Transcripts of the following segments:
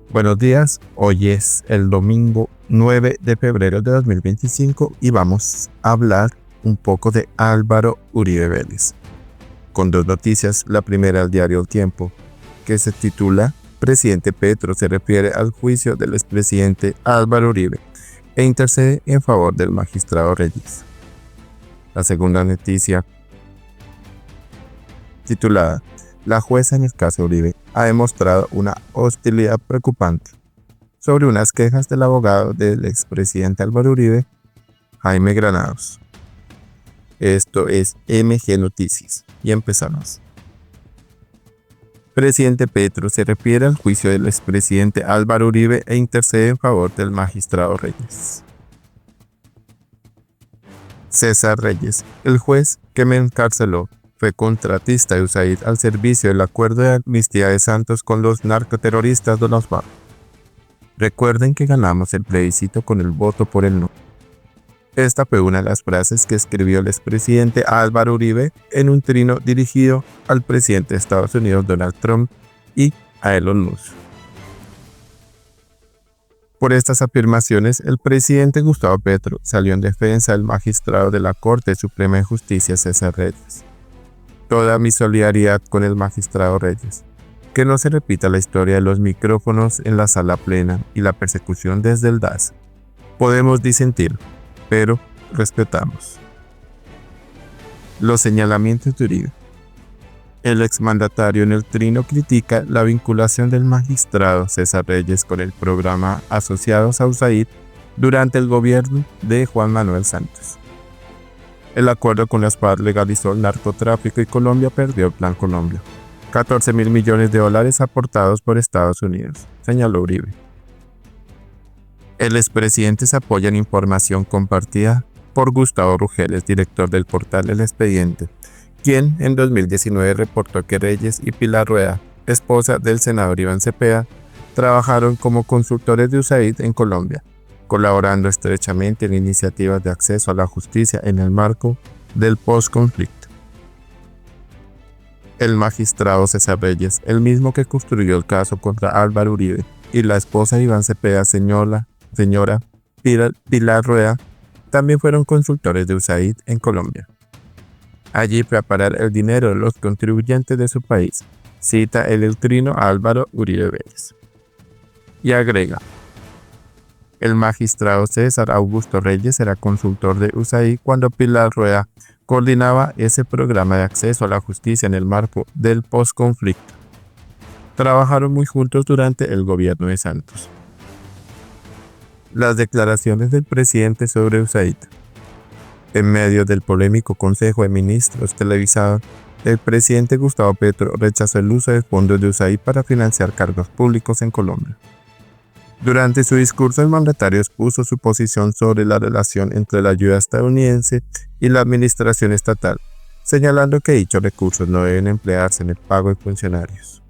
Buenos días, hoy es el domingo 9 de febrero de 2025 y vamos a hablar un poco de Álvaro Uribe Vélez. Con dos noticias, la primera al diario El Tiempo, que se titula Presidente Petro se refiere al juicio del expresidente Álvaro Uribe e intercede en favor del magistrado Reyes. La segunda noticia, titulada La jueza en el caso Uribe ha demostrado una hostilidad preocupante sobre unas quejas del abogado del expresidente Álvaro Uribe, Jaime Granados. Esto es MG Noticias y empezamos. Presidente Petro se refiere al juicio del expresidente Álvaro Uribe e intercede en favor del magistrado Reyes. César Reyes, el juez que me encarceló, fue contratista de USAID al servicio del acuerdo de amnistía de Santos con los narcoterroristas de los FARC. Recuerden que ganamos el plebiscito con el voto por el no. Esta fue una de las frases que escribió el expresidente Álvaro Uribe en un trino dirigido al presidente de Estados Unidos Donald Trump y a Elon Musk. Por estas afirmaciones, el presidente Gustavo Petro salió en defensa del magistrado de la Corte Suprema de Justicia César Reyes. Toda mi solidaridad con el magistrado Reyes. Que no se repita la historia de los micrófonos en la sala plena y la persecución desde el DAS. Podemos disentir, pero respetamos. Los señalamientos de Uribe. El exmandatario en el trino critica la vinculación del magistrado César Reyes con el programa Asociados a USAID durante el gobierno de Juan Manuel Santos. El acuerdo con las FARC legalizó el narcotráfico y Colombia perdió el Plan Colombia. 14.000 millones de dólares aportados por Estados Unidos, señaló Uribe. El expresidente se apoya en información compartida por Gustavo Rugeles, director del portal El Expediente, quien en 2019 reportó que Reyes y Pilar Rueda, esposa del senador Iván Cepeda, trabajaron como consultores de USAID en Colombia, colaborando estrechamente en iniciativas de acceso a la justicia en el marco del postconflicto. El magistrado César Reyes, el mismo que construyó el caso contra Álvaro Uribe, y la esposa de Iván Cepeda, señora Pilar Rueda, también fueron consultores de USAID en Colombia. Allí fue a parar el dinero de los contribuyentes de su país, cita el trino Álvaro Uribe Vélez. Y agrega, el magistrado César Augusto Reyes era consultor de USAID cuando Pilar Rueda coordinaba ese programa de acceso a la justicia en el marco del postconflicto. Trabajaron muy juntos durante el gobierno de Santos. Las declaraciones del presidente sobre USAID. En medio del polémico Consejo de Ministros televisado, el presidente Gustavo Petro rechazó el uso de fondos de USAID para financiar cargos públicos en Colombia. Durante su discurso, el mandatario expuso su posición sobre la relación entre la ayuda estadounidense y la administración estatal, señalando que dichos recursos no deben emplearse en el pago de funcionarios.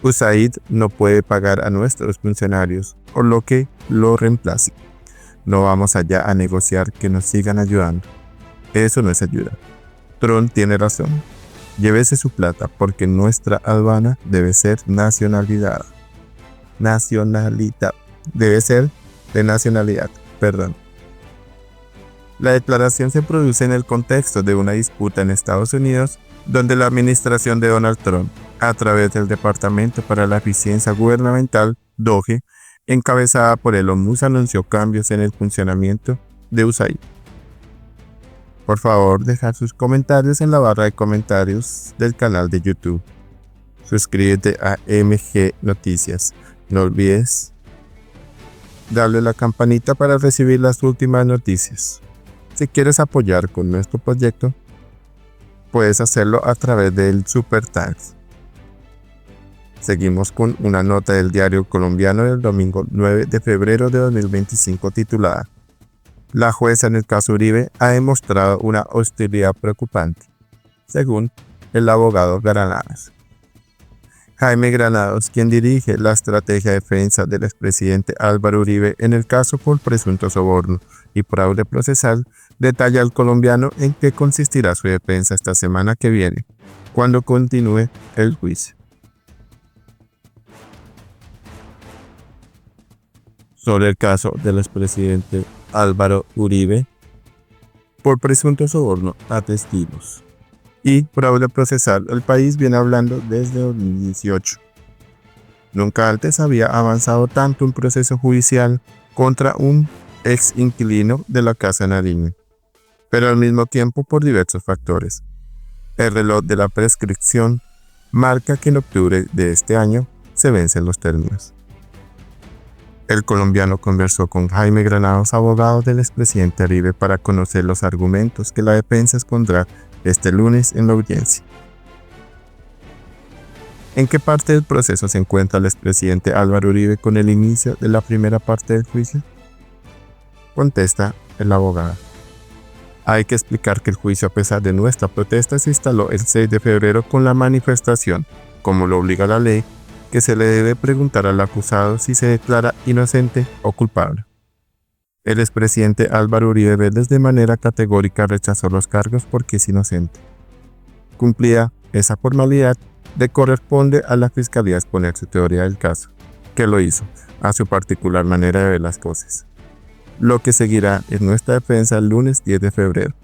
USAID no puede pagar a nuestros funcionarios o lo que lo reemplace. No vamos allá a negociar que nos sigan ayudando. Eso no es ayuda. Trump tiene razón. Llévese su plata porque nuestra aduana debe ser nacionalidad. Debe ser de nacionalidad, perdón. La declaración se produce en el contexto de una disputa en Estados Unidos, donde la administración de Donald Trump, a través del Departamento para la Eficiencia Gubernamental, DOGE, encabezada por Elon Musk, anunció cambios en el funcionamiento de USAID. Por favor, dejar sus comentarios en la barra de comentarios del canal de YouTube. Suscríbete a MG Noticias. No olvides darle a la campanita para recibir las últimas noticias. Si quieres apoyar con nuestro proyecto, puedes hacerlo a través del Super Thanks. Seguimos con una nota del diario colombiano del domingo 9 de febrero de 2025 titulada La jueza en el caso Uribe ha demostrado una hostilidad preocupante, según el abogado Granados. Jaime Granados, quien dirige la estrategia de defensa del expresidente Álvaro Uribe en el caso por presunto soborno y fraude procesal, detalla al colombiano en qué consistirá su defensa esta semana que viene, cuando continúe el juicio. sobre el caso del expresidente Álvaro Uribe por presunto soborno a testigos y fraude procesal. El país viene hablando desde 2018. Nunca antes había avanzado tanto un proceso judicial contra un ex inquilino de la Casa Nariño, pero al mismo tiempo por diversos factores. El reloj de la prescripción marca que en octubre de este año se vencen los términos. El colombiano conversó con Jaime Granados, abogado del expresidente Uribe, para conocer los argumentos que la defensa expondrá este lunes en la audiencia. ¿En qué parte del proceso se encuentra el expresidente Álvaro Uribe con el inicio de la primera parte del juicio? Contesta el abogado. Hay que explicar que el juicio, a pesar de nuestra protesta, se instaló el 6 de febrero con la manifestación, como lo obliga la ley, que se le debe preguntar al acusado si se declara inocente o culpable. El expresidente Álvaro Uribe Vélez de manera categórica rechazó los cargos porque es inocente. Cumplida esa formalidad, le corresponde a la Fiscalía exponer su teoría del caso, que lo hizo, a su particular manera de ver las cosas. Lo que seguirá es nuestra defensa el lunes 10 de febrero.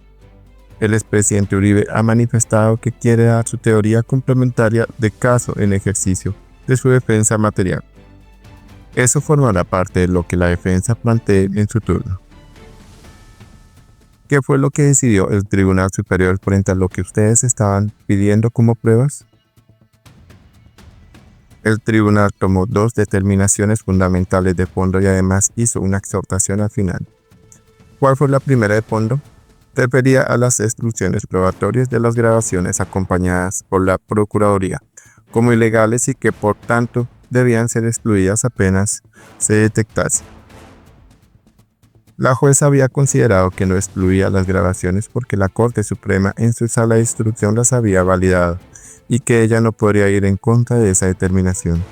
El expresidente Uribe ha manifestado que quiere dar su teoría complementaria de caso en ejercicio de su defensa material. Eso formará parte de lo que la defensa plantee en su turno. ¿Qué fue lo que decidió el Tribunal Superior frente a lo que ustedes estaban pidiendo como pruebas? El tribunal tomó dos determinaciones fundamentales de fondo y además hizo una exhortación al final. ¿Cuál fue la primera de fondo? Refería a las exclusiones probatorias de las grabaciones acompañadas por la Procuraduría como ilegales y que por tanto debían ser excluidas apenas se detectase. La jueza había considerado que no excluía las grabaciones porque la Corte Suprema en su sala de instrucción las había validado y que ella no podría ir en contra de esa determinación,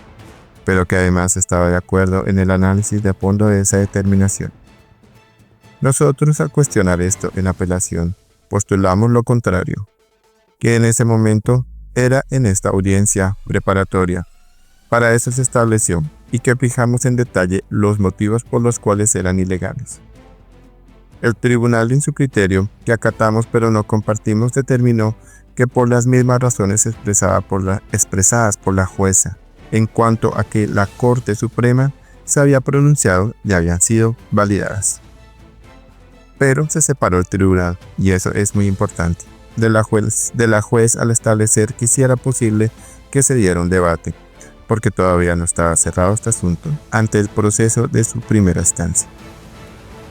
pero que además estaba de acuerdo en el análisis de fondo de esa determinación. Nosotros, al cuestionar esto en apelación, postulamos lo contrario, que en ese momento era en esta audiencia preparatoria. Para eso se estableció y que fijamos en detalle los motivos por los cuales eran ilegales. El tribunal, en su criterio, que acatamos pero no compartimos, determinó que por las mismas razones expresadas por la jueza en cuanto a que la Corte Suprema se había pronunciado ya habían sido validadas. Pero se separó el tribunal, y eso es muy importante, de la juez al establecer que sí era posible que se diera un debate, porque todavía no estaba cerrado este asunto ante el proceso de su primera instancia.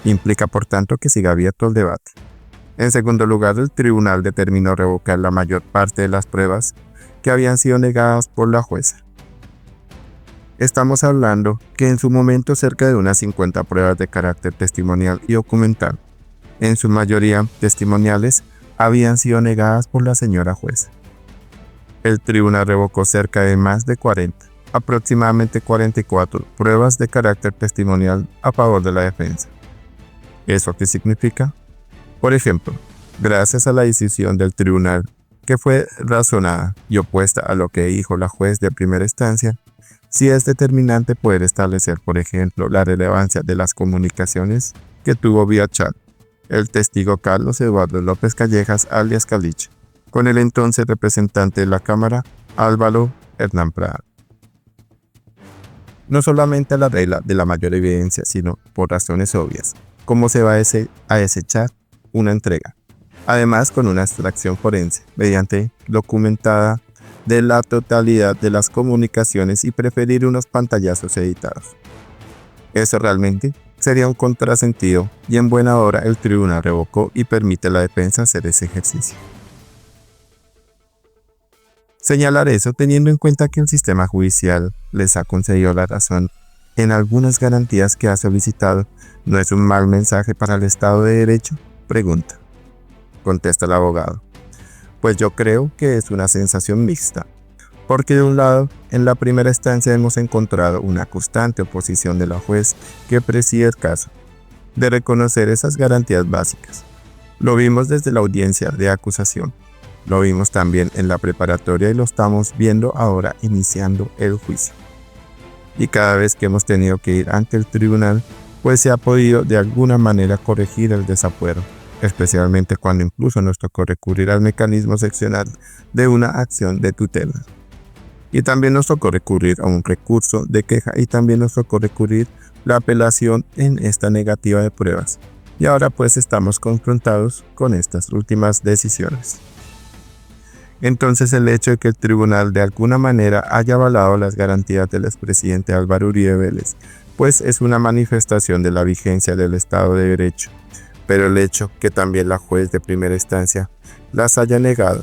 Implica, por tanto, que siga abierto el debate. En segundo lugar, el tribunal determinó revocar la mayor parte de las pruebas que habían sido negadas por la jueza. Estamos hablando que en su momento cerca de unas 50 pruebas de carácter testimonial y documental, en su mayoría testimoniales, habían sido negadas por la señora jueza. El tribunal revocó cerca de más de 40, aproximadamente 44 pruebas de carácter testimonial a favor de la defensa. ¿Eso qué significa? Por ejemplo, gracias a la decisión del tribunal, que fue razonada y opuesta a lo que dijo la juez de primera instancia, sí es determinante poder establecer, por ejemplo, la relevancia de las comunicaciones que tuvo vía chat el testigo Carlos Eduardo López Callejas, alias Caliche, con el entonces representante de la Cámara, Álvaro Hernán Prada. No solamente a la regla de la mayor evidencia, sino por razones obvias, como se va a desechar una entrega, además con una extracción forense, mediante documentada de la totalidad de las comunicaciones y preferir unos pantallazos editados. Eso realmente sería un contrasentido y en buena hora el tribunal revocó y permite a la defensa hacer ese ejercicio. Señalar eso teniendo en cuenta que el sistema judicial les ha concedido la razón en algunas garantías que ha solicitado, ¿no es un mal mensaje para el Estado de Derecho? Pregunta. Contesta el abogado. Pues yo creo que es una sensación mixta, porque de un lado, en la primera instancia hemos encontrado una constante oposición de la juez que preside el caso, de reconocer esas garantías básicas. Lo vimos desde la audiencia de acusación, lo vimos también en la preparatoria y lo estamos viendo ahora iniciando el juicio. y cada vez que hemos tenido que ir ante el tribunal, pues se ha podido de alguna manera corregir el desafuero, especialmente cuando incluso nos tocó recurrir al mecanismo seccional de una acción de tutela. Y también nos tocó recurrir a un recurso de queja y también nos tocó recurrir la apelación en esta negativa de pruebas. Y ahora pues estamos confrontados con estas últimas decisiones. Entonces el hecho de que el tribunal de alguna manera haya avalado las garantías del expresidente Álvaro Uribe Vélez, pues es una manifestación de la vigencia del Estado de Derecho. Pero el hecho que también la juez de primera instancia las haya negado,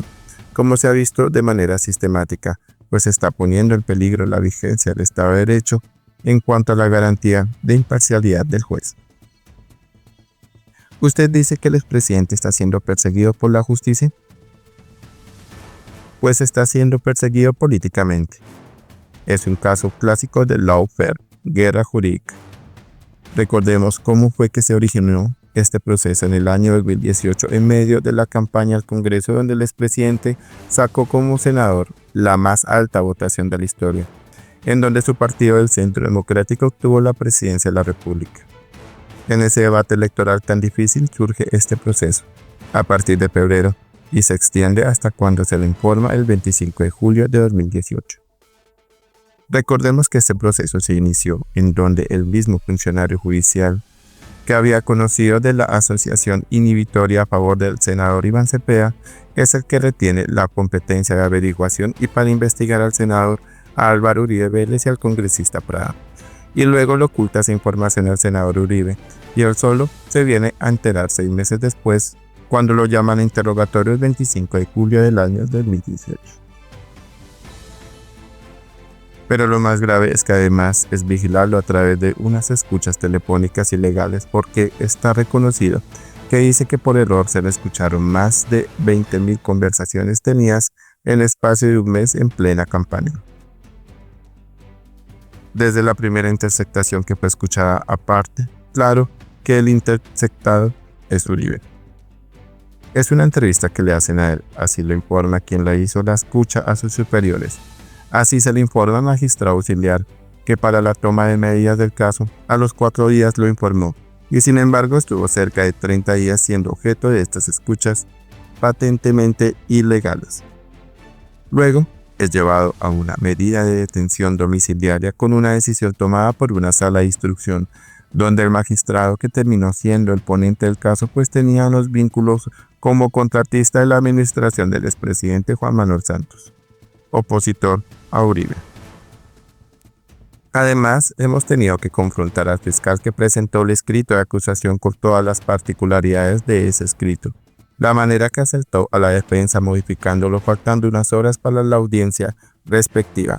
como se ha visto de manera sistemática, pues está poniendo en peligro la vigencia del Estado de Derecho en cuanto a la garantía de imparcialidad del juez. ¿Usted dice que el expresidente está siendo perseguido por la justicia? Pues está siendo perseguido políticamente. Es un caso clásico de lawfare, guerra jurídica. Recordemos cómo fue que se originó este proceso en el año 2018 en medio de la campaña al Congreso, donde el expresidente sacó como senador la más alta votación de la historia, en donde su partido del Centro Democrático obtuvo la presidencia de la República. En ese debate electoral tan difícil surge este proceso, a partir de febrero, y se extiende hasta cuando se le informa el 25 de julio de 2018. Recordemos que este proceso se inició en donde el mismo funcionario judicial que había conocido de la asociación inhibitoria a favor del senador Iván Cepeda es el que retiene la competencia de averiguación y para investigar al senador Álvaro Uribe Vélez y al congresista Prada, y luego le oculta esa información al senador Uribe, y él solo se viene a enterar 6 meses después, cuando lo llaman a interrogatorio el 25 de julio del año 2018. Pero lo más grave es que además es vigilarlo a través de unas escuchas telefónicas ilegales, porque está reconocido que dice que por error se le escucharon más de 20.000 conversaciones tenidas en el espacio de un mes en plena campaña. Desde la primera interceptación que fue escuchada aparte, claro que el interceptado es Uribe. Es una entrevista que le hacen a él, así lo informa quien la hizo la escucha a sus superiores. Así se le informa al magistrado auxiliar, que para la toma de medidas del caso, a los 4 días lo informó, y sin embargo estuvo cerca de 30 días siendo objeto de estas escuchas patentemente ilegales. Luego, es llevado a una medida de detención domiciliaria con una decisión tomada por una sala de instrucción, donde el magistrado que terminó siendo el ponente del caso pues tenía unos vínculos como contratista de la administración del expresidente Juan Manuel Santos, opositor a Uribe. Además, hemos tenido que confrontar al fiscal que presentó el escrito de acusación con todas las particularidades de ese escrito, la manera que acertó a la defensa modificándolo faltando unas horas para la audiencia respectiva,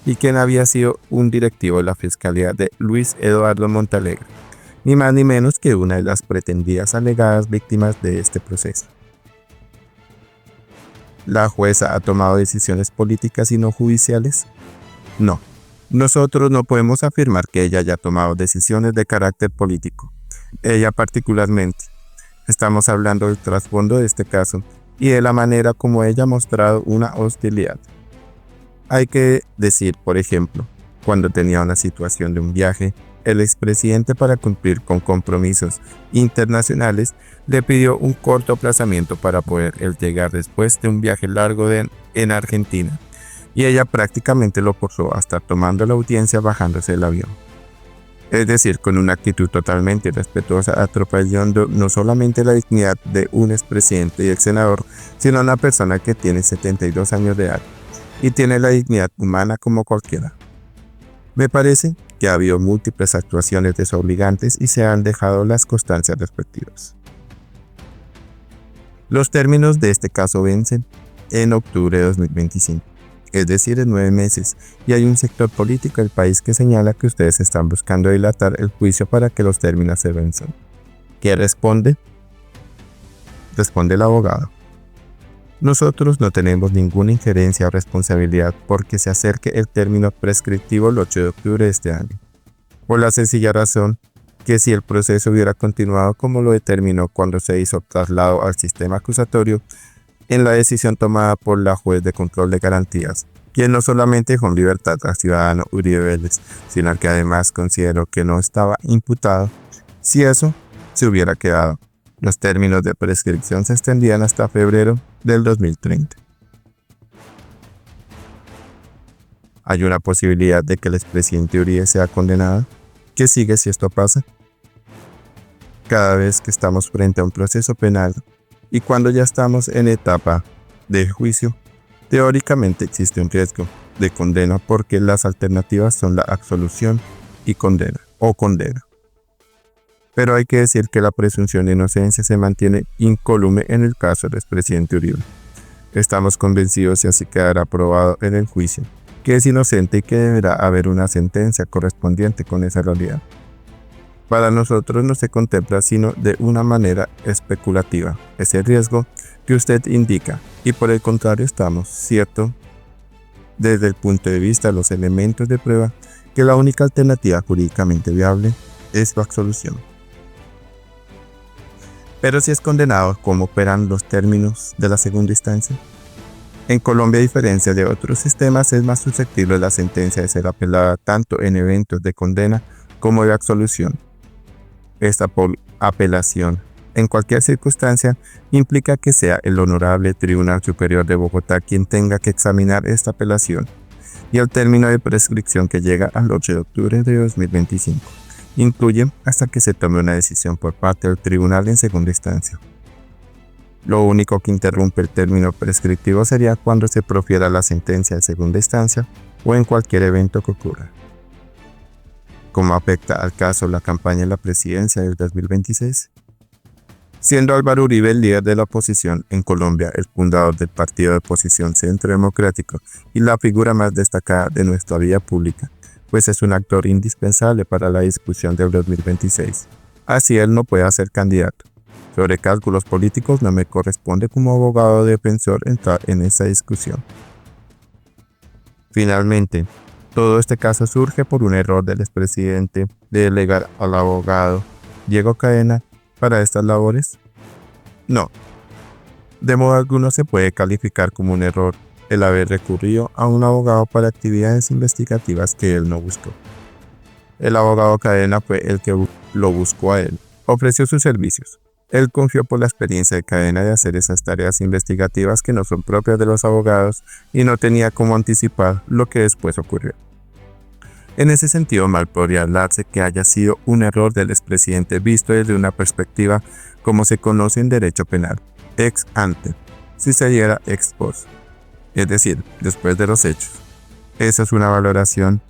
y quien había sido un directivo de la Fiscalía de Luis Eduardo Montalegre, ni más ni menos que una de las pretendidas alegadas víctimas de este proceso. ¿La jueza ha tomado decisiones políticas y no judiciales? No. Nosotros no podemos afirmar que ella haya tomado decisiones de carácter político. Ella particularmente. Estamos hablando del trasfondo de este caso y de la manera como ella ha mostrado una hostilidad. Hay que decir, por ejemplo, cuando tenía una situación de un viaje, el expresidente, para cumplir con compromisos internacionales, le pidió un corto aplazamiento para poder llegar después de un viaje largo en Argentina, y ella prácticamente lo forzó a estar tomando la audiencia bajándose del avión. Es decir, con una actitud totalmente irrespetuosa, atropellando no solamente la dignidad de un expresidente y el senador, sino a una persona que tiene 72 años de edad y tiene la dignidad humana como cualquiera. Me parece que ha habido múltiples actuaciones desobligantes y se han dejado las constancias respectivas. Los términos de este caso vencen en octubre de 2025, es decir, en 9 meses, y hay un sector político del país que señala que ustedes están buscando dilatar el juicio para que los términos se venzan. ¿Quién responde? Responde el abogado. Nosotros no tenemos ninguna injerencia o responsabilidad porque se acerque el término prescriptivo el 8 de octubre de este año, por la sencilla razón que si el proceso hubiera continuado como lo determinó cuando se hizo traslado al sistema acusatorio, en la decisión tomada por la juez de control de garantías, quien no solamente dejó en libertad al ciudadano Uribe Vélez, sino que además consideró que no estaba imputado si eso se hubiera quedado. Los términos de prescripción se extendían hasta febrero del 2030. ¿Hay una posibilidad de que el expresidente Uribe sea condenado? ¿Qué sigue si esto pasa? Cada vez que estamos frente a un proceso penal y cuando ya estamos en etapa de juicio, teóricamente existe un riesgo de condena porque las alternativas son la absolución y condena o condena. Pero hay que decir que la presunción de inocencia se mantiene incólume en el caso del expresidente Uribe. Estamos convencidos, y así quedará probado en el juicio, que es inocente y que deberá haber una sentencia correspondiente con esa realidad. Para nosotros no se contempla sino de una manera especulativa ese riesgo que usted indica, y por el contrario estamos cierto desde el punto de vista de los elementos de prueba que la única alternativa jurídicamente viable es su absolución. Pero si es condenado, ¿cómo operan los términos de la segunda instancia? En Colombia, a diferencia de otros sistemas, es más susceptible la sentencia de ser apelada tanto en eventos de condena como de absolución. Esta apelación, en cualquier circunstancia, implica que sea el Honorable Tribunal Superior de Bogotá quien tenga que examinar esta apelación, y el término de prescripción, que llega al 8 de octubre de 2025. Incluye hasta que se tome una decisión por parte del tribunal en segunda instancia. Lo único que interrumpe el término prescriptivo sería cuando se profiera la sentencia de segunda instancia o en cualquier evento que ocurra. ¿Cómo afecta al caso la campaña de la presidencia del 2026? Siendo Álvaro Uribe el líder de la oposición en Colombia, el fundador del partido de oposición Centro Democrático y la figura más destacada de nuestra vida pública, pues es un actor indispensable para la discusión del 2026. Así él no puede ser candidato. Sobre cálculos políticos no me corresponde como abogado defensor entrar en esa discusión. Finalmente, todo este caso surge por un error del expresidente de delegar al abogado Diego Cadena para estas labores. No, de modo alguno se puede calificar como un error el haber recurrido a un abogado para actividades investigativas que él no buscó. El abogado Cadena fue el que lo buscó a él, ofreció sus servicios. Él confió por la experiencia de Cadena de hacer esas tareas investigativas que no son propias de los abogados y no tenía cómo anticipar lo que después ocurrió. En ese sentido, mal podría hablarse que haya sido un error del expresidente visto desde una perspectiva como se conoce en derecho penal, ex ante, si se diera ex post, es decir, después de los hechos. Esa es una valoración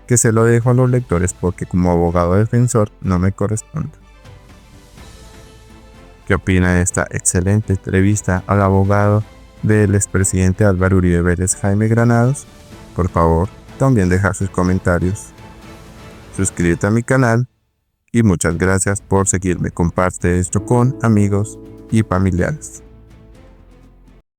que se lo dejo a los lectores porque como abogado defensor no me corresponde. ¿Qué opina de esta excelente entrevista al abogado del expresidente Álvaro Uribe Vélez, Jaime Granados? Por favor, también dejar sus comentarios. Suscríbete a mi canal y muchas gracias por seguirme. Comparte esto con amigos y familiares.